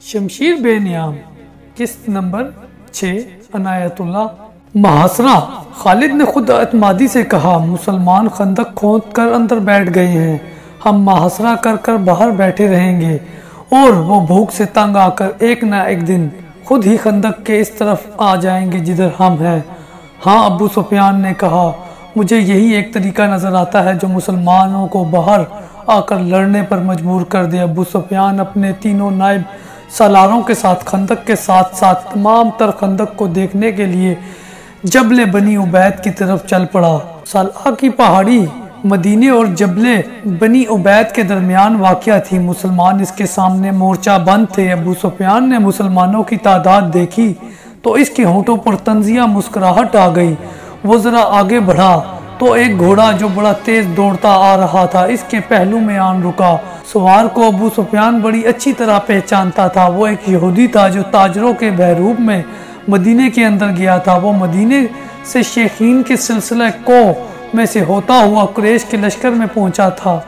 शमशीर बेनियाम किस्त नंबर 6 अनायतुल्लाह। महासरा खालिद ने खुद एतमादी से कहा, मुसलमान खंदक खोद कर अंदर बैठ गए हैं, हम महासरा कर कर बाहर बैठे रहेंगे और वो भूख से तंग आकर एक न एक दिन खुद ही खंदक के इस तरफ आ जाएंगे जिधर हम हैं। हाँ, अबू सुफियान ने कहा, मुझे यही एक तरीका नजर आता है जो मुसलमानों को बाहर आकर लड़ने पर मजबूर कर दे। अबू सुफियान अपने तीनों नायब सालारों के साथ खंदक के साथ साथ तमाम तर खंदक को देखने के लिए जबले बनी उबैद की तरफ चल पड़ा। सलाह की पहाड़ी मदीने और जबले बनी उबैद के दरमियान वाक़या थी। मुसलमान इसके सामने मोर्चा बंद थे। अबू सुफियान ने मुसलमानों की तादाद देखी तो इसके होंठों पर तंजिया मुस्कुराहट आ गई। वो जरा आगे बढ़ा तो एक घोड़ा जो बड़ा तेज दौड़ता आ रहा था इसके पहलू में आन रुका। सवार को अबू सुफियान बड़ी अच्छी तरह पहचानता था। वो एक यहूदी था जो ताजरों के बहरूप में मदीने के अंदर गया था। वो मदीने से शेखीन के सिलसिला को में से होता हुआ कुरैश के लश्कर में पहुंचा था।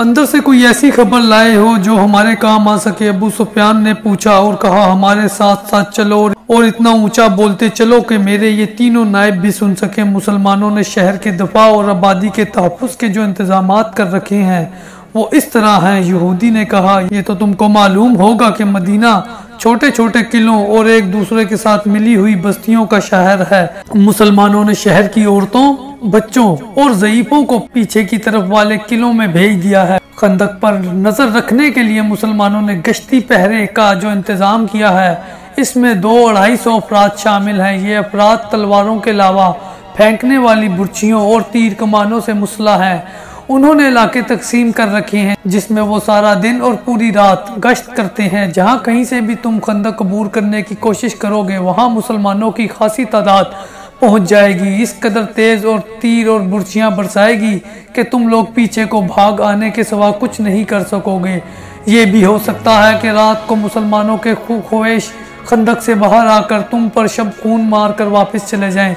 अंदर से कोई ऐसी खबर लाए हो जो हमारे काम आ सके? अबू सुफियान ने पूछा और कहा, हमारे साथ साथ चलो और इतना ऊंचा बोलते चलो कि मेरे ये तीनों नायब भी सुन सके। मुसलमानों ने शहर के दफा और आबादी के तहफ़्फ़ुज़ के जो इंतजामात कर रखे हैं वो इस तरह हैं। यहूदी ने कहा, ये तो तुमको मालूम होगा कि मदीना छोटे छोटे किलों और एक दूसरे के साथ मिली हुई बस्तियों का शहर है। मुसलमानों ने शहर की औरतों, बच्चों और ज़ईफों को पीछे की तरफ वाले किलों में भेज दिया है। खंदक पर नजर रखने के लिए मुसलमानों ने गश्ती पहरे का जो इंतजाम किया है इसमें 200-250 अफराद शामिल हैं। ये अफराद तलवारों के अलावा फेंकने वाली बुर्चियों और तीर कमानों से मुसल्लह हैं। उन्होंने इलाके तकसीम कर रखे हैं जिसमें वो सारा दिन और पूरी रात गश्त करते हैं। जहाँ कहीं से भी तुम खंदक अबूर करने की कोशिश करोगे वहाँ मुसलमानों की खासी तादाद पहुँच जाएगी। इस कदर तेज और तीर और बुर्चियाँ बरसाएगी कि तुम लोग पीछे को भाग आने के सिवा कुछ नहीं कर सकोगे। ये भी हो सकता है कि रात को मुसलमानों के ख्वेश खंदक से बाहर आकर तुम पर शब खून मार कर वापस चले जाएं।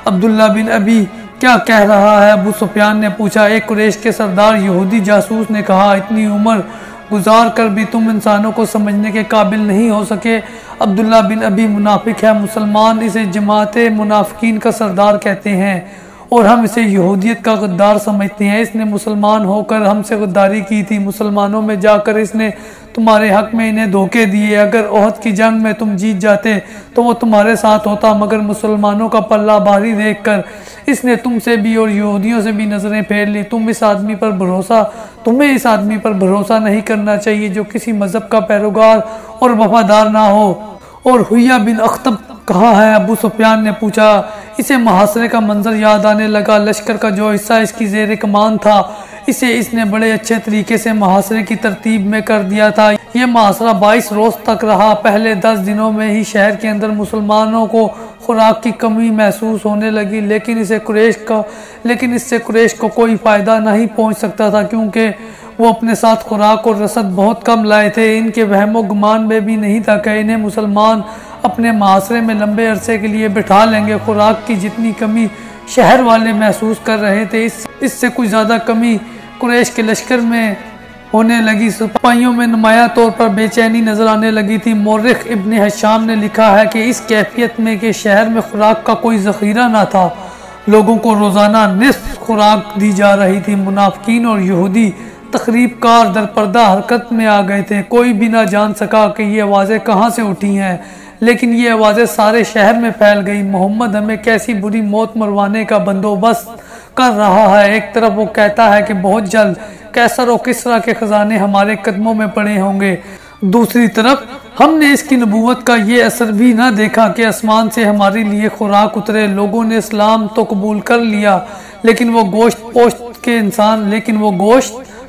अब्दुल्ला बिन अबी क्या कह रहा है? अबू सुफियान ने पूछा। एक कुरैश के सरदार यहूदी जासूस ने कहा, इतनी उम्र गुजार कर भी तुम इंसानों को समझने के काबिल नहीं हो सके। अब्दुल्ला बिन अबी मुनाफिक है। मुसलमान इसे जमात मुनाफिकीन का सरदार कहते हैं और हम इसे यहूदियत का गद्दार समझते हैं। इसने मुसलमान होकर हमसे गद्दारी की थी। मुसलमानों में जाकर इसने तुम्हारे हक में इन्हें धोखे दिए। अगर ओहद की जंग में तुम जीत जाते तो वो तुम्हारे साथ होता, मगर मुसलमानों का पल्ला भारी देखकर इसने तुमसे भी और यहूदियों से भी नजरें फेर ली। तुम्हें इस आदमी पर भरोसा नहीं करना चाहिए जो किसी मजहब का पैरोकार और वफादार ना हो। और हुया बिन अख्तब कहाँ है? अबू सुफियान ने पूछा। इसे मुहासरे का मंजर याद आने लगा। लश्कर का जो हिस्सा इसकी जेर कमान था इसे इसने बड़े अच्छे तरीके से मुहासरे की तरतीब में कर दिया था। यह मुहासरा 22 रोज तक रहा। पहले 10 दिनों में ही शहर के अंदर मुसलमानों को खुराक की कमी महसूस होने लगी, लेकिन इससे कुरैश को कोई फायदा नहीं पहुंच सकता था क्योंकि वो अपने साथ खुराक और रसद बहुत कम लाए थे। इनके वहमो गुमान में भी नहीं था कि इन्हें मुसलमान अपने मुहासरे में लंबे अरसे के लिए बिठा लेंगे। खुराक की जितनी कमी शहर वाले महसूस कर रहे थे इससे कुछ ज़्यादा कमी कुरैश के लश्कर में होने लगी। सिपाहियों में नुमाया तौर पर बेचैनी नजर आने लगी थी। मोरिख इब्न हशाम ने लिखा है कि इस कैफियत में कि शहर में खुराक का कोई ज़ख़ीरा ना था, लोगों को रोज़ाना निस्फ खुराक दी जा रही थी। मुनाफिकीन और यहूदी तकरीबकार दरपर्दा हरकत में आ गए थे। कोई भी ना जान सका कि ये आवाज़ें कहाँ से उठी हैं, लेकिन ये आवाज़ें सारे शहर में फैल गई। मोहम्मद हमें कैसी बुरी मौत मरवाने का बंदोबस्त कर रहा है। एक तरफ वो कहता है कि बहुत जल्द कैसर और किसरा के खजाने हमारे कदमों में पड़े होंगे, दूसरी तरफ हमने इसकी नबूवत का ये असर भी ना देखा कि आसमान से हमारे लिए खुराक उतरे। लोगों ने इस्लाम तो कबूल कर लिया लेकिन वो गोश्त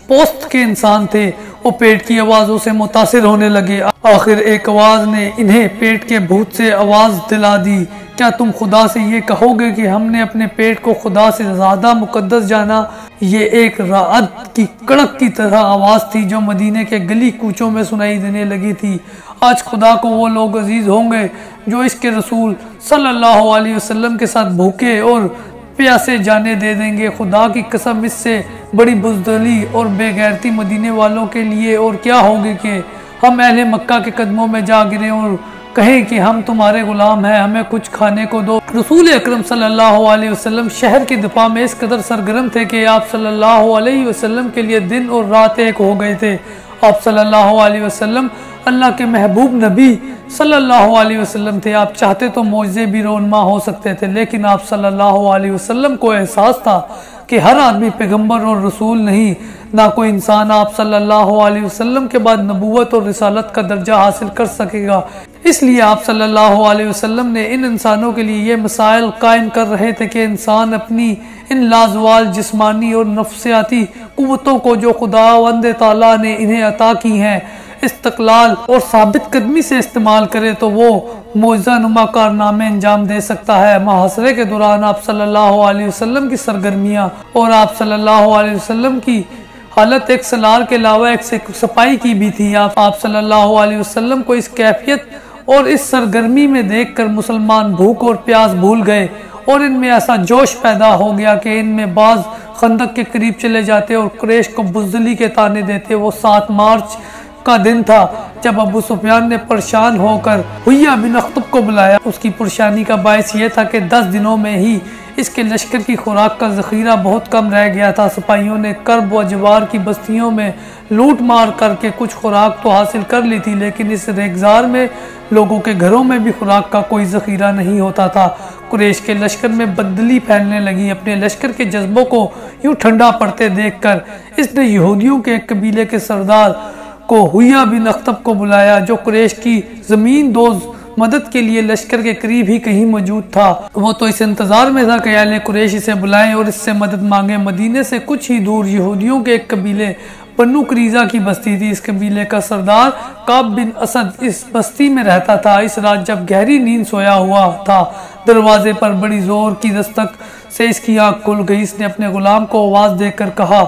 पोस्त के इंसान थे। वो पेट की आवाज़ों से मुतासिर होने लगे। आखिर एक आवाज़ ने इन्हें पेट के भूत से आवाज़ दिला दी। क्या तुम खुदा से ये कहोगे कि हमने अपने पेट को खुदा से ज़्यादा मुकद्दस जाना? ये एक राअद की कड़क की तरह आवाज़ थी जो मदीने के गली कूचों में सुनाई देने लगी थी। आज खुदा को वो लोग अजीज़ होंगे जो इसके रसूल सल्लल्लाहु अलैहि वसल्लम के साथ भूखे और प्यासे जाने दे देंगे। खुदा की कसम, इससे बड़ी बुज़दिली और बेगैरती मदीने वालों के लिए और क्या होगी कि हम अहले मक्का के कदमों में जा गिरे और कहें कि हम तुम्हारे गुलाम हैं, हमें कुछ खाने को दो। रसूल अकरम सल्लल्लाहु अलैहि वसल्लम शहर के दिफा में इस कदर सरगर्म थे कि आप सल्लल्लाहु अलैहि वसल्लम के लिए दिन और रात एक हो गए थे। आप सल्लल्लाहु अलैहि वसल्लम अल्लाह के महबूब नबी सल्लल्लाहु अलैहि वसल्लम थे। आप चाहते तो मौजज़े भी रोनमा हो सकते थे, लेकिन आप सल्लल्लाहु अलैहि वसल्लम को एहसास था कि हर आदमी पैगंबर और रसूल नहीं, ना कोई इंसान आप सल्लल्लाहु अलैहि वसल्लम के बाद नबूवत और रिसालत का दर्जा हासिल कर सकेगा। इसलिए आप सल्लल्लाहु अलैहि वसल्लम ने इन इंसानों के लिए ये मसाइल कायम कर रहे थे कि इंसान अपनी इन लाजवाल जिस्मानी और नफ्सियाती कुव्वतों को जो खुदावंद ताला ने इन्हें अता की हैं, इस्तक़लाल और साबित कदमी से इस्तेमाल करे तो वो मौजज़ा नुमा कारनामे अंजाम दे सकता है। मुहासरे के दौरान आप सल्लल्लाहु अलैहि वसल्लम की सरगर्मियाँ और आप सल्लल्लाहु अलैहि वसल्लम की हालत एक सलार के अलावा एक सफाई की भी थी। आप सल्लल्लाहु अलैहि वसल्लम को इस कैफियत और इस सरगर्मी में देखकर मुसलमान भूख और प्यास भूल गए और इनमें ऐसा जोश पैदा हो गया कि इनमें बाज खंदक के करीब चले जाते और कुरैश को बुज़दिली के ताने देते। वो 7 मार्च का दिन था जब अबू सुफियान ने परेशान होकर हुय्या बिन अख्तब को बुलाया। उसकी परेशानी का बायस यह था कि 10 दिनों में ही इसके लश्कर की खुराक का जखीरा बहुत कम रह गया था। सिपाहियों ने कर्ब व जवार की बस्तियों में लूट मार करके कुछ खुराक तो हासिल कर ली थी, लेकिन इस रेगजार में लोगों के घरों में भी खुराक का कोई जखीरा नहीं होता था। कुरैश के लश्कर में बदली फैलने लगी। अपने लश्कर के जज्बों को यूं ठंडा पड़ते देखकर इसने यहूदियों के एक कबीले के सरदार को हुय्या बिन अख्तब को बुलाया, जो कुरैश की जमीन दोज मदद के लिए लश्कर के करीब ही कहीं मौजूद था। वो तो इस इंतजार में था कि अहले कुरैश इसे बुलाएं और इससे मदद मांगे। मदीने से कुछ ही दूर यहूदियों के एक कबीले बन्नू करीजा की बस्ती थी। इस कबीले का सरदार काब बिन असद इस बस्ती में रहता था। इस रात जब गहरी नींद सोया हुआ था, दरवाजे पर बड़ी जोर की दस्तक से इसकी आंख खुल गई। इसने अपने गुलाम को आवाज देकर कहा,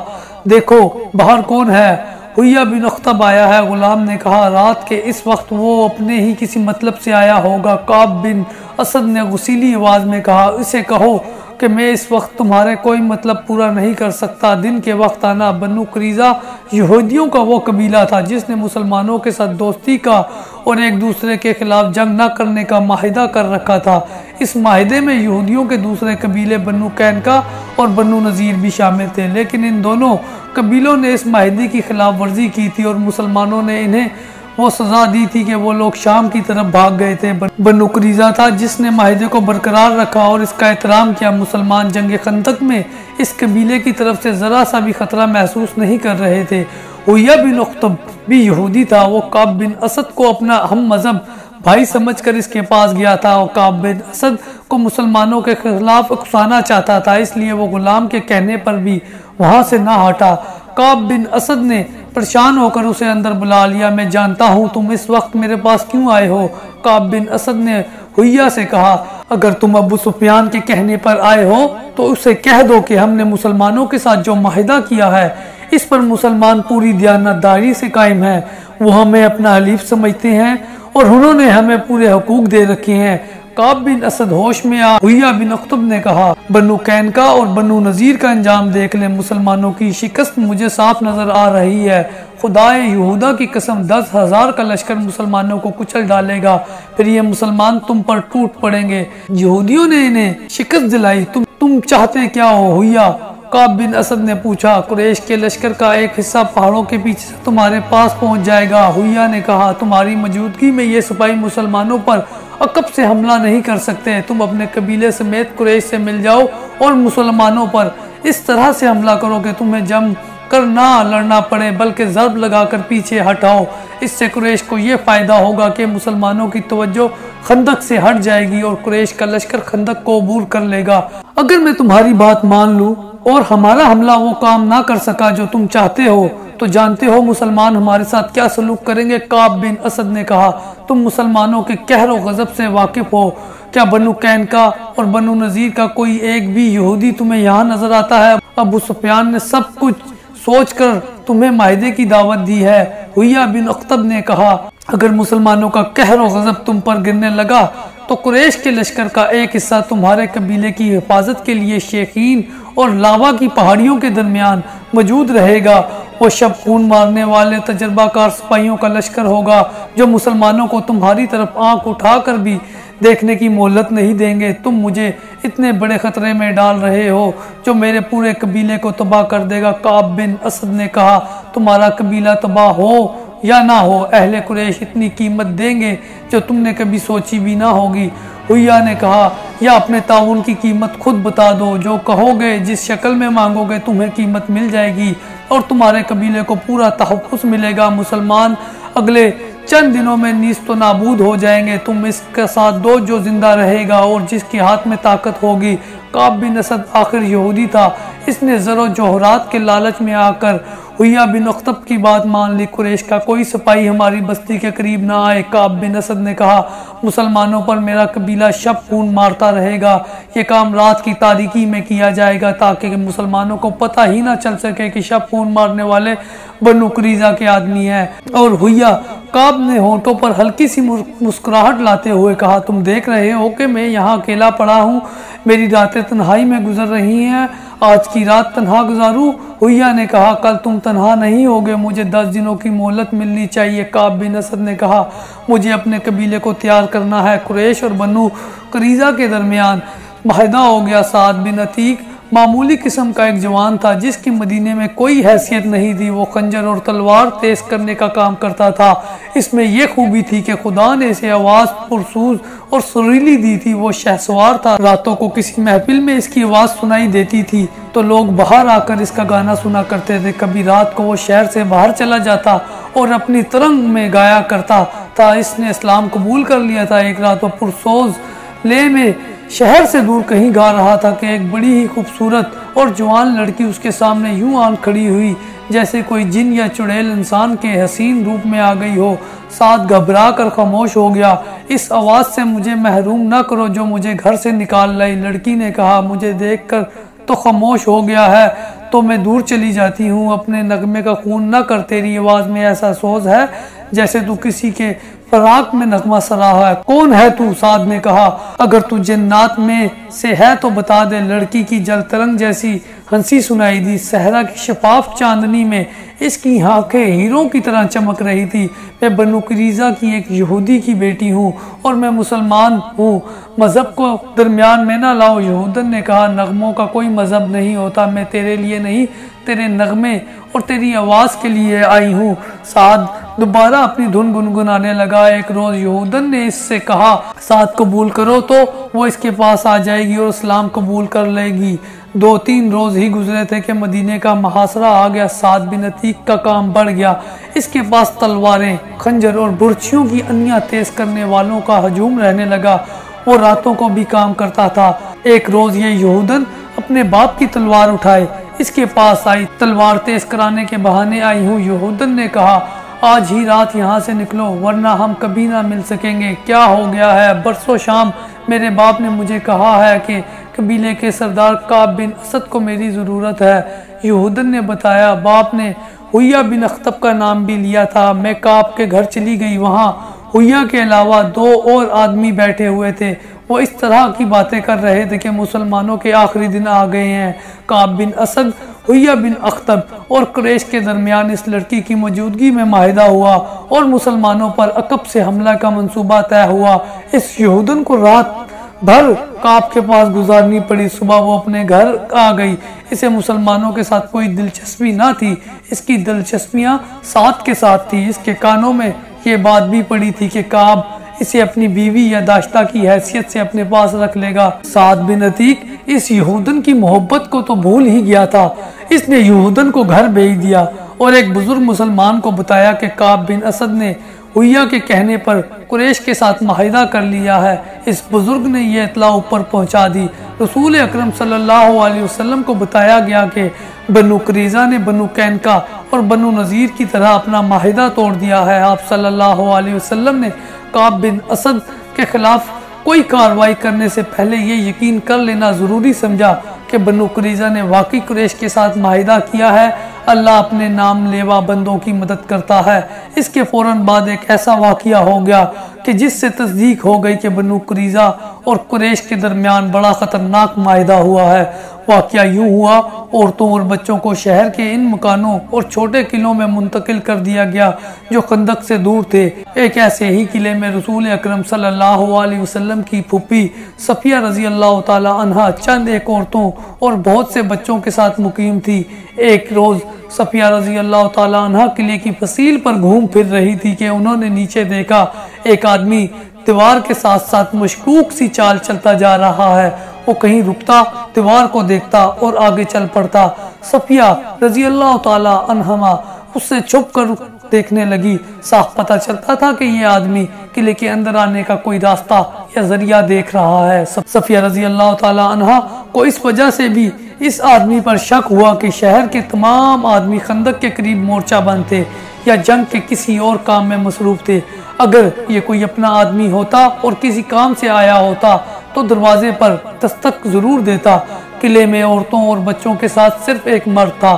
देखो बाहर कौन है? हुय्या बिन अख्तब आया है। गुलाम ने कहा, रात के इस वक्त वो अपने ही किसी मतलब से आया होगा। काब बिन असद ने गुस्सीली आवाज में कहा, इसे कहो कि मैं इस वक्त तुम्हारे कोई मतलब पूरा नहीं कर सकता। दिन के वक्त आना। बन्नू करीजा यहूदियों का वो कबीला था जिसने मुसलमानों के साथ दोस्ती का और एक दूसरे के खिलाफ जंग न करने का माहिदा कर रखा था। इस माहिदे में यहूदियों के दूसरे कबीले बन्नू कैनका और बन्नू नज़ीर भी शामिल थे, लेकिन इन दोनों कबीलों ने इस माहिदे की खिलाफ वर्जी की थी और मुसलमानों ने इन्हें वो सजा दी थी कि वो लोग शाम की तरफ भाग गए थे। बन्नू करीजा था जिसने माहिदे को बरकरार रखा और इसका एहतराम किया। मुसलमान जंग खंदक में इस कबीले की तरफ से जरा सा भी खतरा महसूस नहीं कर रहे थे। हुय्या बिन अख्तब भी यहूदी था। वो काब बिन असद को अपना हम मजहब भाई समझकर इसके पास गया था और काब बिन असद को मुसलमानों के खिलाफ उकसाना चाहता था, इसलिए वो गुलाम के कहने पर भी वहां से ना हटा। काब बिन असद ने परेशान होकर उसे अंदर बुला लिया। मैं जानता हूँ तुम इस वक्त मेरे पास क्यों आए हो। काब बिन असद ने हुय्या से कहा, अगर तुम अबू सुफियान के कहने पर आए हो तो उसे कह दो कि हमने मुसलमानों के साथ जो माहिदा किया है इस पर मुसलमान पूरी दयानतदारी से कायम है। वो हमें अपना हलीफ समझते हैं और उन्होंने हमें पूरे हकूक दे रखे हैं। काब बिन असद होश में आ हुय्या बिन अख्तब ने कहा, बन्नू कैनका और बन्नू नज़ीर का अंजाम देख ले। मुसलमानों की शिकस्त मुझे साफ नजर आ रही है। खुदाए यहूदा की कसम 10,000 का लश्कर मुसलमानों को कुचल डालेगा, फिर ये मुसलमान तुम पर टूट पड़ेंगे। यहूदियों ने इन्हें शिकस्त दिलाई। तुम चाहते क्या हो हुय्या? काब बिन असद ने पूछा। कुरैश के लश्कर का एक हिस्सा पहाड़ों के पीछे से तुम्हारे पास पहुंच जाएगा। हुय्या ने कहा, तुम्हारी मौजूदगी में ये सिपाही मुसलमानों पर अकब से हमला नहीं कर सकते। तुम अपने कबीले समेत कुरैश से मिल जाओ और मुसलमानों पर इस तरह से हमला करो कि तुम्हें जम कर ना लड़ना पड़े, बल्कि ज़र्ब लगाकर पीछे हटाओ। इससे कुरैश को ये फ़ायदा होगा कि मुसलमानों की तवज्जो खंदक से हट जाएगी और कुरैश का लश्कर खंदक को अबूर कर लेगा। अगर मैं तुम्हारी बात मान लूँ और हमारा हमला वो काम ना कर सका जो तुम चाहते हो, तो जानते हो मुसलमान हमारे साथ क्या सलूक करेंगे। काब बिन असद ने कहा, तुम मुसलमानों के कहर व गजब से वाकिफ हो। क्या बन्नू कैनका और बन्नू नज़ीर का कोई एक भी यहूदी तुम्हें यहाँ नजर आता है? अबू सुफियान ने सब कुछ सोचकर तुम्हें माहिदे की दावत दी है। हुय्या बिन अख्तब ने कहा, अगर मुसलमानों का कहर व गजब तुम पर गिरने लगा तो कुरैश के लश्कर का एक हिस्सा तुम्हारे कबीले की हिफाजत के लिए शेखीन और लावा की पहाड़ियों के दरमियान मौजूद रहेगा। वो शब खून मारने वाले तजर्बाकार सिपाहियों का लश्कर होगा जो मुसलमानों को तुम्हारी तरफ आंख उठाकर भी देखने की मोहलत नहीं देंगे। तुम मुझे इतने बड़े खतरे में डाल रहे हो जो मेरे पूरे कबीले को तबाह कर देगा। काब बिन असद ने कहा, तुम्हारा कबीला तबाह हो या ना हो, अहले कुरैश इतनी कीमत देंगे जो तुमने कभी सोची भी ना होगी। हुय्या ने कहा, या अपने ताउन की कीमत खुद बता दो, जो कहोगे जिस शक्ल में मांगोगे तुम्हें कीमत मिल जाएगी और तुम्हारे कबीले को पूरा तहफ़्फ़ुज़ मिलेगा। मुसलमान अगले चंद दिनों में नीस्त तो नाबूद हो जाएंगे। तुम इसके साथ दो जो जिंदा रहेगा और जिसके हाथ में ताकत होगी। काब बिन असद आखिर यहूदी था, इसने ज़रो जोहरात के लालच में आकर हुय्या बिन अख्तब की बात मान ली। कुरैश का कोई सिपाही हमारी बस्ती के करीब ना आए। काब बिन असद ने कहा, मुसलमानों पर मेरा कबीला शब खून मारता रहेगा। ये काम रात की तारीकी में किया जाएगा ताकि मुसलमानों को पता ही ना चल सके कि शब खून मारने वाले बनु कुरैज़ा के आदमी हैं। और हुय्या काब ने होंठों पर हल्की सी मुस्कुराहट लाते हुए कहा, तुम देख रहे हो कि मैं यहाँ अकेला पड़ा हूँ, मेरी रातें तन्हाई में गुजर रही हैं। आज की रात तन्हा गुजारूं? हुय्या ने कहा, कल तुम तन्हा नहीं होगे, मुझे 10 दिनों की मोहलत मिलनी चाहिए। काब बिन असद ने कहा, मुझे अपने कबीले को तैयार करना है। कुरैश और बनु कुरैज़ा के दरमियान माहिदा हो गया। साद बिन अतीक मामूली किस्म का एक जवान था जिसकी मदीने में कोई हैसियत नहीं थी। वो खंजर और तलवार तेज करने का काम करता था। इसमें यह खूबी थी कि खुदा ने इसे आवाज़ पुरसूज और सुरीली दी थी। वो शहसवार था। रातों को किसी महफिल में इसकी आवाज़ सुनाई देती थी तो लोग बाहर आकर इसका गाना सुना करते थे। कभी रात को वो शहर से बाहर चला जाता और अपनी तरंग में गाया करता था। इसने इस्लाम कबूल कर लिया था। एक रात वो पुरसोज ले में शहर से दूर कहीं गा रहा था कि एक बड़ी ही खूबसूरत और जवान लड़की उसके सामने यूं आन खड़ी हुई जैसे कोई जिन या चुड़ैल इंसान के हसीन रूप में आ गई हो। साथ घबरा कर खामोश हो गया। इस आवाज़ से मुझे महरूम न करो जो मुझे घर से निकाल लाई। लड़की ने कहा, मुझे देखकर तो खामोश हो गया है तो मैं दूर चली जाती हूँ। अपने नगमे का खून न कर, तेरी आवाज़ में ऐसा सोज है जैसे तू किसी के फराक में नगमा सराहा है। कौन है तू? साद ने कहा, अगर तू जन्नात में से है तो बता दे। लड़की की जल तरंग जैसी हंसी सुनाई दी। सहरा की शफाफ चांदनी में इसकी आंखें हीरों की तरह चमक रही थी। मैं बनु कुरैज़ा की एक यहूदी की बेटी हूँ और मैं मुसलमान हूँ। मजहब को दरमियान में ना लाओ। यहूदन ने कहा, नगमों का कोई मजहब नहीं होता। मैं तेरे लिए नहीं, तेरे नगमे और तेरी आवाज़ के लिए आई हूँ। साद दोबारा अपनी धुन गुनगुनाने लगा। एक रोज यहूदन ने इससे कहा, साद कबूल करो तो वो इसके पास आ जाएगी और इस्लाम कबूल कर लेगी। 2-3 रोज ही गुजरे थे कि मदीने का मुहासरा आ गया। साद बिन अतीक का काम बढ़ गया। इसके पास तलवारें, खंजर और बुर्चियों की अन्या तेज करने वालों का हजूम रहने लगा। वो रातों को भी काम करता था। एक रोज ये यहूदन अपने बाप की तलवार उठाए इसके पास आई। तलवार तेज कराने के बहाने आई हूँ। यहूदन ने कहा, आज ही रात यहाँ से निकलो वरना हम कभी ना मिल सकेंगे। क्या हो गया है? बरसों शाम मेरे बाप ने मुझे कहा है कि कबीले के सरदार काब बिन असद को मेरी ज़रूरत है। यहूदन ने बताया, बाप ने हुय्या बिन अख्तब का नाम भी लिया था। मैं काब के घर चली गई। वहाँ हुय्या के अलावा 2 और आदमी बैठे हुए थे। वो इस तरह की बातें कर रहे थे कि मुसलमानों के आखिरी दिन आ गए हैं। काब बिन असद, हुय्या बिन अख्तब और कुरैश के दरमियान इस लड़की की मौजूदगी में माहिदा हुआ और मुसलमानों पर अकब से हमला का मंसूबा तय हुआ। इस यहूदन को रात भर काब के पास गुजारनी पड़ी। सुबह वो अपने घर आ गई। इसे मुसलमानों के साथ कोई दिलचस्पी ना थी। इसकी दिलचस्पियां साथ के साथ थी। इसके कानों में ये बात भी पड़ी थी कि काब इसे अपनी बीवी या दाश्ता की हैसियत से अपने पास रख लेगा। साद बिन अतीक इस यहूदन की मोहब्बत को तो भूल ही गया था। इसने यहूदन को घर भेज दिया और एक बुजुर्ग मुसलमान को बताया कि काब बिन असद ने हुय्या के कहने पर कुरैश के साथ माहिदा कर लिया है। इस बुजुर्ग ने यह इतला ऊपर पहुंचा दी। रसूल अकरम सल्लल्लाहु अलैहि वसल्लम को बताया गया कि बनु कुरैज़ा ने बनु कैनका और बनु नज़ीर की तरह अपना माहिदा तोड़ दिया है। आप सल्लल्लाहु अलैहि वसल्लम ने काब बिन असद के खिलाफ कोई कार्रवाई करने से पहले ये यकीन कर लेना ज़रूरी समझा कि बनु कुरैज़ा ने वाकई कुरैश के साथ माहिदा किया है। अल्लाह अपने नाम लेवा बंदों की मदद करता है। इसके फौरन बाद एक ऐसा वाक़या हो गया कि जिससे तस्दीक हो गई कि बनु कुरैज़ा और कुरैश के दरमियान बड़ा ख़तरनाक माहिदा हुआ है। वाकया यूं हुआ, औरतों और बच्चों को शहर के इन मकानों और छोटे किलों में मुंतकिल कर दिया गया जो खंदक से दूर थे। एक ऐसे ही किले में रसूल अकरम सल्लल्लाहु अलैहि वसल्लम की फूफी सफिया रजी अल्लाह ताला अन्हा चंद एक औरतों और बहुत से बच्चों के साथ मुकीम थी। एक रोज सफिया रजी अल्लाह ताला अन्हा किले की फसील पर घूम फिर रही थी कि उन्होंने नीचे देखा एक आदमी दीवार के साथ साथ मशकूक सी चाल चलता जा रहा है। वो कहीं रुकता, दीवार को देखता और आगे चल पड़ता। सफिया रजी अल्लाह ताला अन्हा उससे छुप कर देखने लगी। साफ पता चलता था कि ये आदमी किले के अंदर आने का कोई रास्ता या जरिया देख रहा है। सफिया रजी अल्लाह ताला अन्हा को इस वजह से भी इस आदमी पर शक हुआ कि शहर के तमाम आदमी खंदक के करीब मोर्चा बंद थे या जंग के किसी और काम में मसरूफ थे। अगर ये कोई अपना आदमी होता और किसी काम से आया होता तो दरवाजे पर दस्तक जरूर देता। किले में औरतों और बच्चों के साथ सिर्फ एक मर्द था।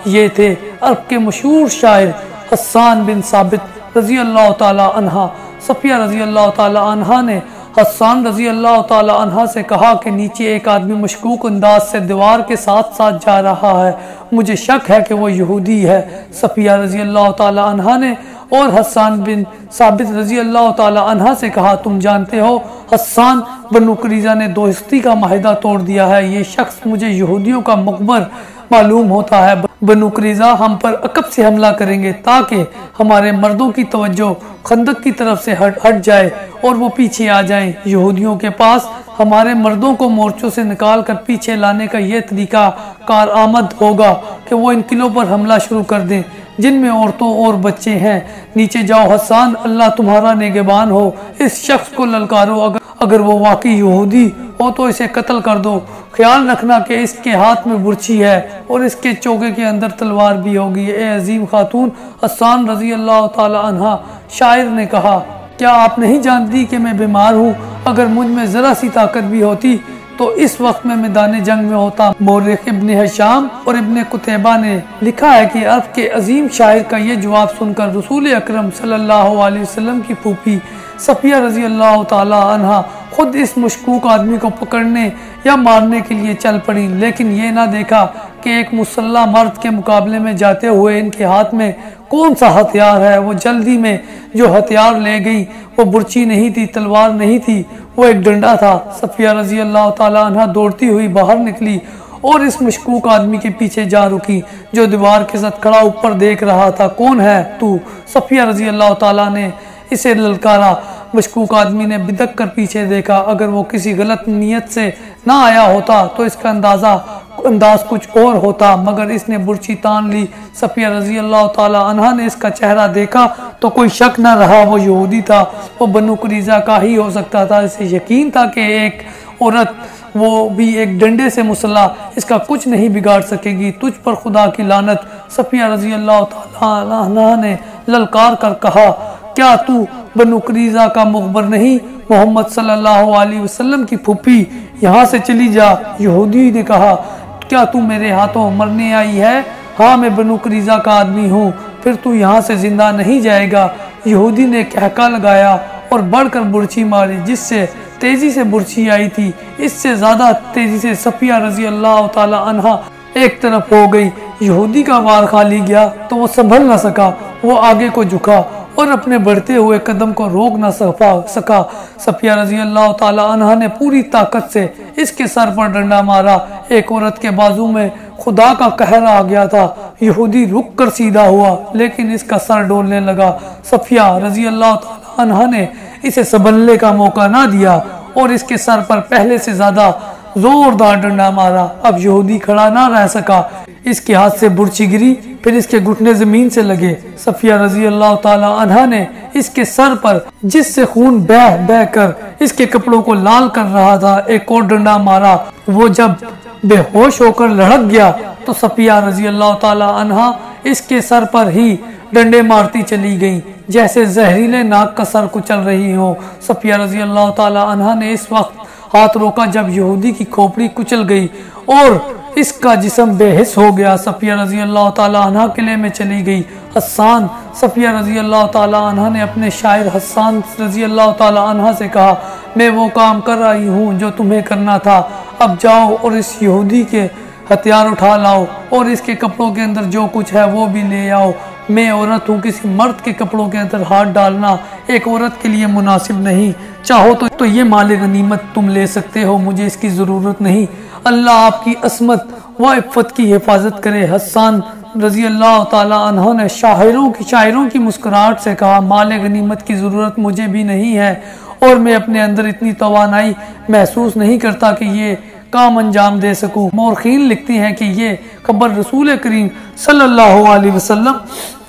ये थे अरब के मशहूर शायर हस्सान बिन साबित रजी अल्लाह ताला अन्हा। सफिया रजी अल्लाह ताला अन्हा ने हस्सान रजी अल्लाह ताला अन्हा से कहा कि नीचे एक आदमी मशकूक अंदाज से दीवार के साथ साथ जा रहा है, मुझे शक है कि वो यहूदी है। सफिया रजी अल्लाह ताला अन्हा ने और हस्सान बिन साबित रजी अल्लाह ताला अन्हा से कहा, तुम जानते हो हस्सान बनु कुरैज़ा ने दोस्ती का माहिदा तोड़ दिया है। ये शख्स मुझे यहूदियों का मुखबर मालूम होता है। बनु कुरैज़ा हम पर अकब से हमला करेंगे ताकि हमारे मर्दों की तवज्जो खंदक की तरफ से हट जाए और वो पीछे आ जाएं। यहूदियों के पास हमारे मर्दों को मोर्चों से निकाल कर पीछे लाने का ये तरीका कारआमद होगा कि वो इन किलों पर हमला शुरू कर दें जिनमें औरतों और बच्चे हैं। नीचे जाओ हस्सान, अल्लाह तुम्हारा निगहबान हो। इस शख्स को ललकारो, अगर वो वाकई यहूदी हो तो इसे कत्ल कर दो। ख्याल रखना कि इसके हाथ में बुर्छी है और इसके चौके के अंदर तलवार भी होगी। ए अजीम खातून, हस्सान रजी अल्लाह ताला अन्हा शायर ने कहा, क्या आप नहीं जानती कि मैं बीमार हूँ? अगर मुझ में जरा सी ताकत भी होती तो इस वक्त में मैदान जंग में होता। मौरिख इब्न हिशाम और इब्न कुतैबा ने लिखा है कि अरब के अजीम शायर का ये जवाब सुनकर रसूल अकरम सल्लल्लाहु अलैहि वसल्लम की फूफी सफिया रजी अल्लाह ताला अन्हा खुद इस मशकूक आदमी को पकड़ने या मारने के लिए चल पड़ी, लेकिन ये ना देखा कि एक मुसल्ला मर्द के मुकाबले में जाते हुए इनके हाथ में कौन सा हथियार है। वो जल्दी में जो हथियार ले गई वो बुर्ची नहीं थी, तलवार नहीं थी, वो एक डंडा था। सफिया रजी अल्लाह ताला अन्हा दौड़ती हुई बाहर निकली और इस मशकूक आदमी के पीछे जा रुकी जो दीवार के साथ खड़ा ऊपर देख रहा था। कौन है तू? सफिया रजी अल्लाह ताला ने इसे ललकारा। मशकूक आदमी ने बिदक कर पीछे देखा। अगर वो किसी गलत नीयत से ना आया होता तो इसका अंदाज कुछ और होता, मगर इसने बुर्ची तान ली। सफिया रजी अल्लाह ताला अन्हा ने इसका चेहरा देखा तो कोई शक न रहा, वो यहूदी था, वो बनु कुरैज़ा का ही हो सकता था। इसे यकीन था कि एक औरत, वो भी एक डंडे से मुसल्ला, इसका कुछ नहीं बिगाड़ सकेगी। तुझ पर खुदा की लानत। सफिया रजी अल्लाह ताला अन्हा ने ललकार कर कहा, क्या तू बनु कुरैज़ा का मुखबर नहीं? मोहम्मद सल्लल्लाहु अलैहि वसल्लम की फूफी, यहाँ से चली जा। यहूदी ने कहा, क्या तू मेरे हाथों मरने आई है? हाँ, मैं बनु कुरैज़ा का आदमी हूँ। फिर तू यहाँ से जिंदा नहीं जाएगा। यहूदी ने कहका लगाया और बढ़कर बुर्छी मारी। जिससे तेजी से बुर्छी आई थी, इससे ज्यादा तेजी से सफिया रजी अल्लाह ताला अन्हा एक तरफ हो गई। यहूदी का वार खाली गया तो वो संभल न सका। वो आगे को झुका और अपने बढ़ते हुए कदम को रोक न सका। सफिया रजी अल्लाह ताला अन्हा ने पूरी ताकत से इसके सर पर डंडा मारा। एक औरत के बाजू में खुदा का कहर आ गया था। यहूदी रुक कर सीधा हुआ, लेकिन इसका सर डोलने लगा। सफिया रजी अल्लाह ताला अन्हा ने इसे संभलने का मौका ना दिया और इसके सर पर पहले से ज्यादा जोरदार डंडा मारा। अब यहूदी खड़ा ना रह सका। इसके हाथ से बुर्ची गिरी, फिर इसके घुटने जमीन से लगे। सफिया रजी अल्लाह ताला अन्हा ने इसके सर पर, जिससे खून बह बह कर इसके कपड़ों को लाल कर रहा था, एक और डंडा मारा। वो जब बेहोश होकर लड़क गया तो सफिया रजी अल्लाह ताला अन्हा इसके सर पर ही डंडे मारती चली गईं, जैसे जहरीले नाग का सर कुचल रही हो। सफिया रजी अल्लाह ताला अन्हा ने इस वक्त हाथ रोका जब यहूदी की खोपड़ी कुचल गई और इसका जिस्म बेहिस हो गया। सफिया रजी अल्लाह ताला अन्हा किले में चली गई। हस्सान, सफिया रजी अल्लाह ताला अन्हा ने अपने शायर हस्सान रजी अल्लाह ताला अन्हा से कहा, मैं वो काम कर रही हूँ जो तुम्हें करना था। अब जाओ और इस यहूदी के हथियार उठा लाओ और इसके कपड़ों के अंदर जो कुछ है वो भी ले आओ। मैं औरत हूँ, किसी मर्द के कपड़ों के अंदर हाथ डालना एक औरत के लिए मुनासिब नहीं। चाहो तो ये माल गनीमत तुम ले सकते हो, मुझे इसकी ज़रूरत नहीं। अल्लाह आपकी असमत व इफ़्फ़त की हिफाजत करे। हसन रज़ी अल्लाह ताला अन्हु ने शायरों की मुस्कुराहट से कहा, माल गनीमत की ज़रूरत मुझे भी नहीं है और मैं अपने अंदर इतनी तवानाई महसूस नहीं करता कि ये काम अंजाम दे सकूं। मौरखीन लिखती हैं कि ये खबर रसूल करीम सल्लल्लाहु अलैहि वसल्लम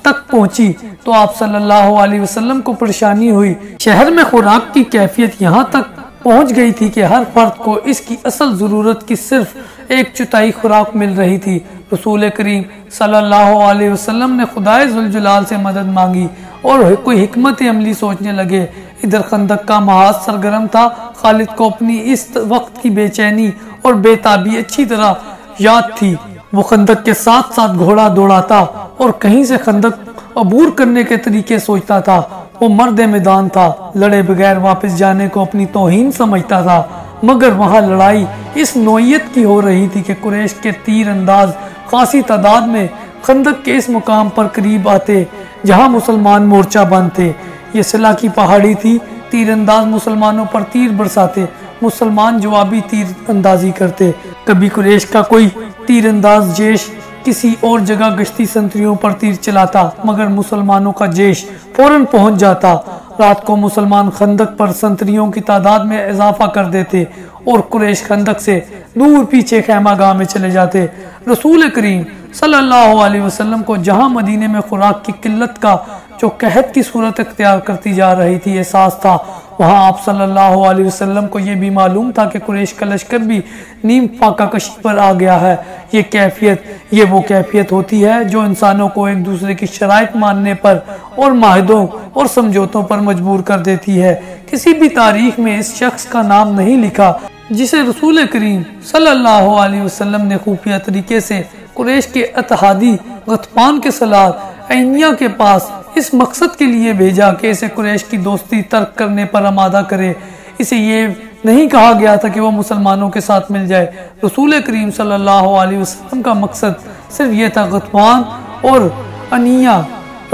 तक पहुंची तो आप सल्लल्लाहु अलैहि वसल्लम को परेशानी हुई। शहर में खुराक की कैफियत यहाँ तक पहुंच गई थी कि हर फर्द को इसकी असल ज़रूरत की सिर्फ एक चौथाई खुराक मिल रही थी। रसूल करीम सल्लल्लाहु अलैहि वसल्लम ने खुदाए जुल जलाल से मदद मांगी और कोई हिकमत अमली सोचने लगे। इधर खंदक का महाज सरगर्म था। खालिद को अपनी इस वक्त की बेचैनी और बेताबी अच्छी तरह याद थी। वो खंदक के साथ साथ घोड़ा दौड़ाता और कहीं से खंदक अबूर करने के तरीके सोचता था। वो मर्द मैदान था, लड़े बगैर वापस जाने को अपनी तौहीन समझता था। मगर वहाँ लड़ाई इस नौयत की हो रही थी कि कुरैश के तीर अंदाज खासी तादाद में खंदक के इस मुकाम पर करीब आते जहाँ मुसलमान मोर्चा बंद थे। ये सिला की पहाड़ी थी। तीरंदाज मुसलमानों पर तीर बरसाते, मुसलमान जवाबी तीर अंदाजी करते। कभी कुरैश का कोई तीरंदाज जेश किसी और जगह गश्ती संतरियों पर तीर चलाता, मगर मुसलमानों का जेश फौरन पहुंच जाता। रात को मुसलमान खंदक पर संतरियों की तादाद में इजाफा कर देते और कुरैश खंदक से दूर पीछे खैमागाह में चले जाते। रसूल करीम सल्लल्लाहु अलैहि वसल्लम को जहां मदीने में खुराक की किल्लत का जो कहत की सूरत इख्तियार करती जा रही थी एहसास था, वहाँ आप सल्लल्लाहु अलैहि वसल्लम को यह भी मालूम था कि कुरैश का लश्कर भी नीम फाका कशी पर आ गया है। ये वो कैफियत होती है जो इंसानों को एक दूसरे की शराइत मानने पर और माहिदों और समझौतों पर मजबूर कर देती है। किसी भी तारीख में इस शख्स का नाम नहीं लिखा जिसे रसूल करीम सल्लल्लाहु अलैहि वसल्लम ने खुफिया तरीके से कुरैश के अतहादी गतफान के सलार ऐनिया के पास इस मकसद के लिए भेजा कि इसे कुरैश की दोस्ती तर्क करने पर आमादा करे। इसे ये नहीं कहा गया था कि वो मुसलमानों के साथ मिल जाए। रसूल करीम सल्लल्लाहु अलैहि वसल्लम का मकसद सिर्फ ये था गतफान और अनिया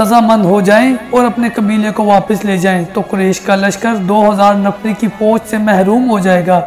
रजामंद हो जाएं और अपने कबीले को वापस ले जाएं तो कुरैश का लश्कर 2000 नफरी की फौज से महरूम हो जाएगा।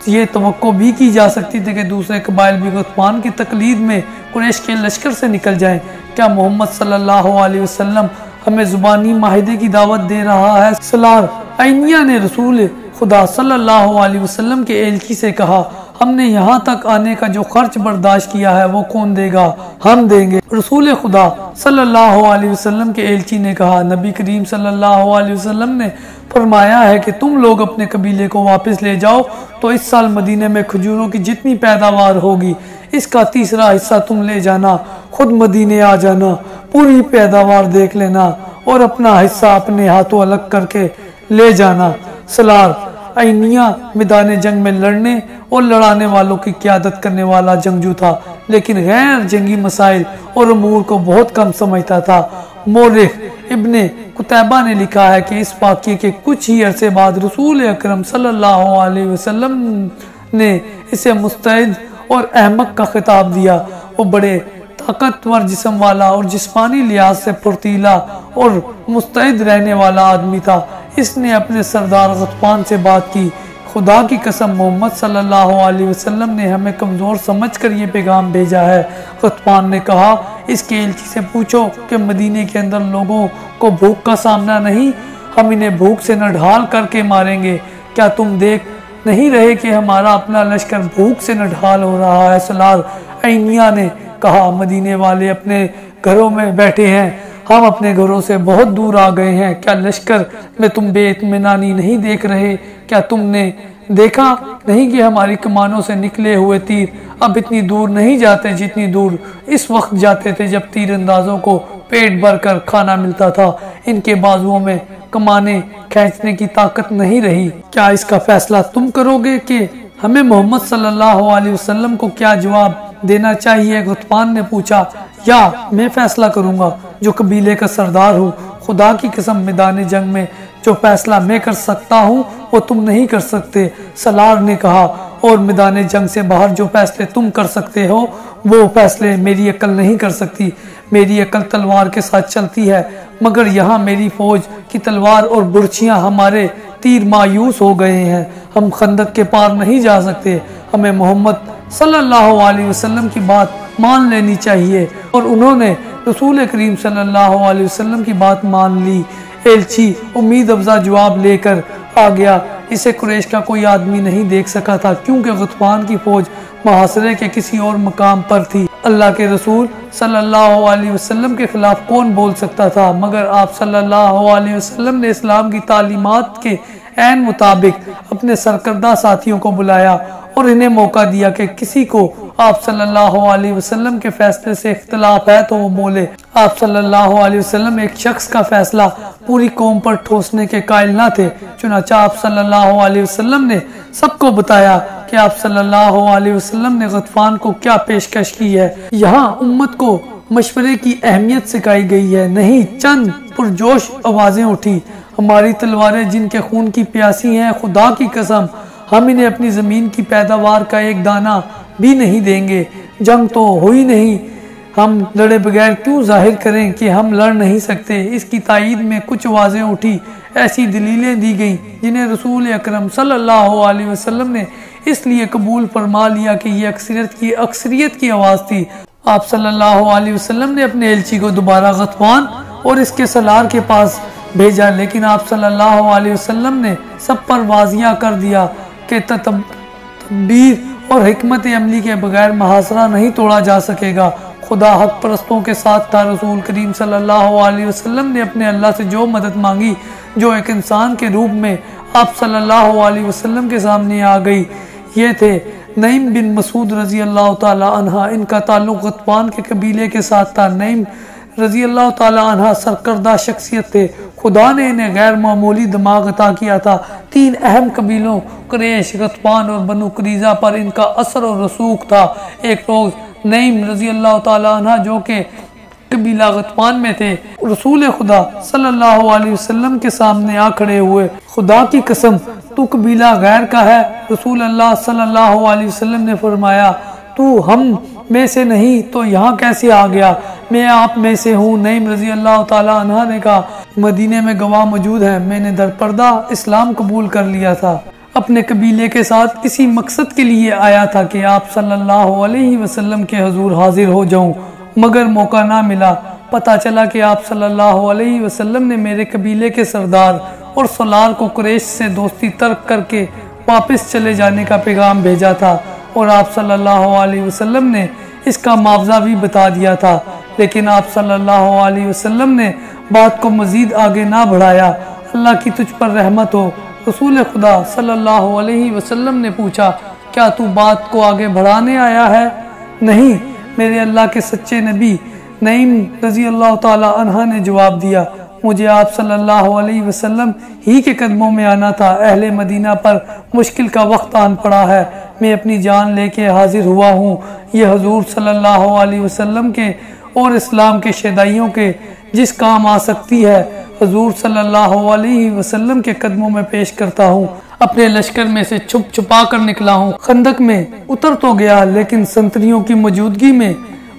ये तवक्को भी की जा सकती थी कि दूसरे कबाइल भी गतफान की तकलीद में कुरैश के लश्कर से निकल जाएं। क्या मोहम्मद सल्लल्लाहु अलैहि वसल्लम हमें जुबानी माहिदे की दावत दे रहा है? सलार ऐनिया ने रसूल खुदा सल्लल्लाहु अलैहि वसल्लम के एलची से कहा, हमने यहाँ तक आने का जो खर्च बर्दाश्त किया है वो कौन देगा? हम देंगे। रसूल खुदा सल्लल्लाहु अलैहि वसल्लम के एलची ने कहा, नबी करीम सल्लल्लाहु अलैहि वसल्लम ने फरमाया है कि तुम लोग अपने कबीले को वापस ले जाओ तो इस साल मदीने में खजूरों की जितनी पैदावार होगी इसका तीसरा हिस्सा तुम ले जाना। खुद मदीने आ जाना, पूरी पैदावार देख लेना और अपना हिस्सा अपने हाथों अलग करके ले जाना। सलार ऐनिया मैदान जंग में लड़ने और लड़ाने वालों की क़यादत करने वाला जंगजू था, लेकिन गैर जंगी मसाइल और अमूर को बहुत कम समझता था। मोरिख इब्ने कुतैबा ने लिखा है कि इस वाक़ये के कुछ ही अरसे बाद रसूल अकरम सल्लल्लाहु अलैहि वसल्लम ने इसे मुस्तैद और अहमक का खिताब दिया। वो बड़े ताकतवर जिस्म वाला और जिस्मानी लिहाज से फुर्तीला और मुस्तैद रहने वाला आदमी था। इसने अपने सरदार गतफान से बात की, खुदा की कसम मोहम्मद सल्लल्लाहु अलैहि वसल्लम ने हमें कमज़ोर समझकर ये पैगाम भेजा है। गतफान ने कहा, इसके एलची से पूछो कि मदीने के अंदर लोगों को भूख का सामना नहीं, हम इन्हें भूख से न ढाल करके मारेंगे। क्या तुम देख नहीं रहे कि हमारा अपना लश्कर भूख से न ढाल हो रहा है? सलार ऐनिया ने कहा, मदीने वाले अपने घरों में बैठे हैं, हम अपने घरों से बहुत दूर आ गए हैं। क्या लश्कर में तुम बेइत्मीनानी नहीं देख रहे? क्या तुमने देखा नहीं कि हमारी कमानों से निकले हुए तीर अब इतनी दूर नहीं जाते जितनी दूर इस वक्त जाते थे जब तीरंदाजों को पेट भर कर खाना मिलता था। इनके बाजुओं में कमाने खींचने की ताकत नहीं रही। क्या इसका फैसला तुम करोगे कि हमें मोहम्मद सल्लल्लाहु अलैहि वसल्लम को क्या जवाब देना चाहिए? गतफान ने पूछा। या मैं फैसला करूंगा जो कबीले का सरदार हूँ। खुदा की कसम मैदान जंग में जो फैसला मैं कर सकता हूँ वो तुम नहीं कर सकते। सलार ने कहा, और मैदान जंग से बाहर जो फैसले तुम कर सकते हो वो फैसले मेरी अक्ल नहीं कर सकती। मेरी अक्ल तलवार के साथ चलती है, मगर यहाँ मेरी फौज की तलवार और बुर्छियाँ हमारे तीर मायूस हो गए हैं। हम खंदक के पार नहीं जा सकते। हमें मोहम्मद सल्लल्लाहु अलैहि वसल्लम की बात मान लेनी चाहिए। और उन्होंने रसूल करीम सल्लल्लाहु अलैहि वसल्लम की बात मान ली। एलची उम्मीद अफजा जवाब लेकर आ गया। इसे कुरैश का कोई आदमी नहीं देख सका था, क्योंकि गतफान की फौज मुहासरे के किसी और मकाम पर थी। अल्लाह के रसूल सल्लल्लाहु अलैहि वसल्लम के खिलाफ कौन बोल सकता था, मगर आप सल्लल्लाहु अलैहि वसल्लम ने इस्लाम की तालीमात के ऐन मुताबिक अपने सरकर्दा साथियों को बुलाया और इन्हें मौका दिया कि किसी को आप सल्लल्लाहु अलैहि वसल्लम के फैसले से इख्तिलाफ है तो वो बोले। आप सल्लल्लाहु अलैहि वसल्लम एक शख्स का फैसला पूरी कौम पर ठोसने के कायल न थे। चुनांचे आप सल्लल्लाहु अलैहि वसल्लम ने सबको बताया कि आप सल्लल्लाहु अलैहि वसल्लम ने गतफान को क्या पेशकश की है। यहाँ उम्मत को मशवरे की अहमियत सिखाई गई है, नहीं चंद पुरजोश आवाजें उठी। हमारी तलवारें जिनके खून की प्यासी हैं, खुदा की कसम हम इन्हें अपनी जमीन की पैदावार का एक दाना भी नहीं देंगे। जंग तो हुई नहीं, हम लड़े बगैर क्यों जाहिर करें कि हम लड़ नहीं सकते। इसकी तायीद में कुछ आवाजें उठी, ऐसी दलीलें दी गईं जिन्हें रसूल अकरम सल्लल्लाहु अलैहि वसल्लम ने इसलिए कबूल फरमा लिया कि ये अक्सरियत की आवाज़ थी। आप सल्लल्लाहु अलैहि वसल्लम ने अपने एलची को दोबारा गतफान और इसके सलार के पास भेजा, लेकिन आप सल्लल्लाहु अलैहि वसल्लम ने सब पर वाजिया कर दिया कि तदबीर और हिकमत अमली के बगैर मुहासरा नहीं तोड़ा जा सकेगा। खुदा हक परस्तों के साथ था। रसूल करीम सल्लल्लाहु अलैहि वसल्लम ने अपने अल्लाह से जो मदद मांगी, जो एक इंसान के रूप में आप सल्लल्लाहु अलैहि वसल्लम के सामने आ गई, ये थे नईम बिन मसूद रजी अल्लाह ताला अन्हा। इनका ताल्लुक गतफान के कबीले के साथ था। नईम रजी अल्लाह ताला अन्हा सरकर्दा शख्सियत थे। खुदा ने इन्हें गैर मामूली दिमाग अता किया था। 3 अहम कबीलों कुरैश, गतफान और बनु कुरैज़ा पर इनका असर और रसूख था। एक रोज नईम रजी अल्लाह ताला अन्हा जो के कबीला गतफान में थे, रसूल खुदा सल्लल्लाहु अलैहि वसल्लम के सामने आ खड़े हुए। खुदा की कसम तू कबीला गैर का है। रसूल अल्लाह सल्लल्लाहु अलैहि वसल्लम ने फरमाया, तू हम में से नहीं तो यहाँ कैसे आ गया? मैं आप में से हूँ। नईम रजी अल्लाह ताला अन्हा ने कहा, मदीने में गवाह मौजूद है, मैंने दरपर्दा इस्लाम कबूल कर लिया था। अपने कबीले के साथ इसी मकसद के लिए आया था कि आप सल्लल्लाहु अलैहि वसल्लम के हुजूर हाजिर हो जाऊं, मगर मौका ना मिला। पता चला कि आप सल्लल्लाहु अलैहि वसल्लम ने मेरे कबीले के सरदार और सलार को कुरैश से दोस्ती तर्क करके वापस चले जाने का पैगाम भेजा था, और आप सल्लल्लाहु अलैहि वसल्लम ने इसका मुआवजा भी बता दिया था। लेकिन आप सल्लल्लाहु अलैहि वसल्लम ने बात को मजीद आगे ना बढ़ाया। अल्लाह की तुझ पर रहमत हो। रसूल खुदा सल्लल्लाहु अलैहि वसल्लम ने पूछा, क्या तू बात को आगे बढ़ाने आया है? नहीं मेरे अल्लाह के सच्चे नबी। नईम रजी अल्लाह ताला अन्हा ने जवाब दिया, मुझे आप सल्लल्लाहु अलैहि वसल्लम ही के कदमों में आना था। अहले मदीना पर मुश्किल का वक्त आन पड़ा है। मैं अपनी जान लेके हाजिर हुआ हूँ। ये हुजूर सल्लल्लाहु अलैहि वसल्लम के और इस्लाम के शदाइयों के जिस काम आ सकती है, हुजूर सल्लल्लाहु अलैहि वसल्लम के कदमों में पेश करता हूँ। अपने लश्कर में से छुप छुपा कर निकला हूँ। खंदक में उतर तो गया, लेकिन संतरियों की मौजूदगी में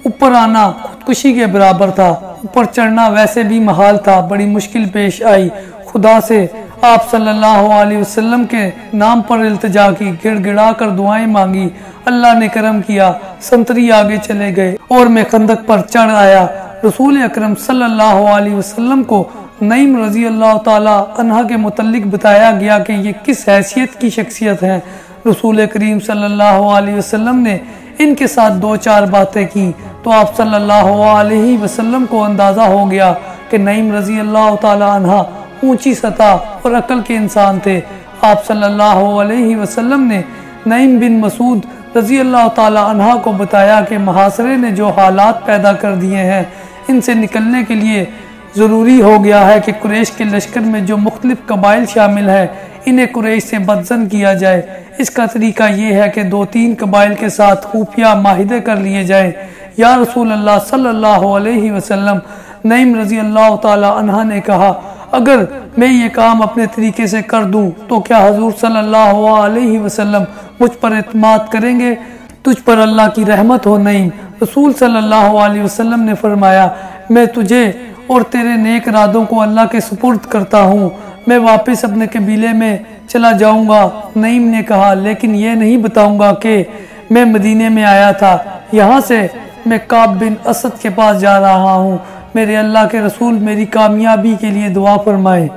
ऊपर आना खुदकुशी के बराबर था। ऊपर चढ़ना वैसे भी महाल था। बड़ी मुश्किल पेश आई। खुदा से आप सल्लल्लाहु अलैहि वसल्लम के नाम पर इल्तिजा की, गिड़गिड़ा कर दुआएं मांगी। अल्लाह ने करम किया, संतरी आगे चले गए और मैं खंदक पर चढ़ आया। रसूल अकरम सल्लल्लाहु अलैहि वसल्लम को नईम रजी अल्लाह ताला अन्हा के मुतल्लिक बताया गया कि ये किस हैसियत की शख्सियत है। रसूल करीम सल्लल्लाहु अलैहि वसल्लम ने इनके साथ 2-4 बातें की तो आप सल्लल्लाहु अलैहि वसल्लम को अंदाजा हो गया कि नईम रजी अल्लाह ताला अन्हा ऊंची सतह और अकल के इंसान थे। आप सल्लल्लाहु अलैहि वसल्लम ने नईम बिन मसूद रजी अल्लाह ताला अन्हा को बताया कि मुहासरे ने जो हालात पैदा कर दिए हैं, इनसे निकलने के लिए ज़रूरी हो गया है कि कुरैश के लश्कर में जो मुख्तलिफ कबाइल शामिल है, इन्हें कुरैश से बदजन किया जाए। इसका तरीका ये है कि 2-3 कबाइल के साथ खुफिया माहिदे कर लिए जाए। या रसूल अल्लाह सल्लल्लाहु अलैहि वसल्लम, नईम रजी अल्लाह ताला अन्हा ने कहा, अगर मैं ये काम अपने तरीके से कर दूं तो क्या हजूर सल्लल्लाहु अलैहि वसल्लम मुझ पर इत्माद करेंगे? तुझ पर अल्लाह की रहमत हो नईम। रसूल सल्लल्लाहु अलैहि वसल्लम ने फरमाया, मैं तुझे और तेरे नेक इरादों को अल्लाह के सुपुर्द करता हूँ। मैं वापस अपने कबीले में चला जाऊंगा। नईम ने कहा, लेकिन ये नहीं बताऊंगा कि मैं मदीने में आया था। यहाँ से मैं काब बिन असद के पास जा रहा हूँ। मेरे अल्लाह के रसूल मेरी कामयाबी के लिए दुआ फरमाए।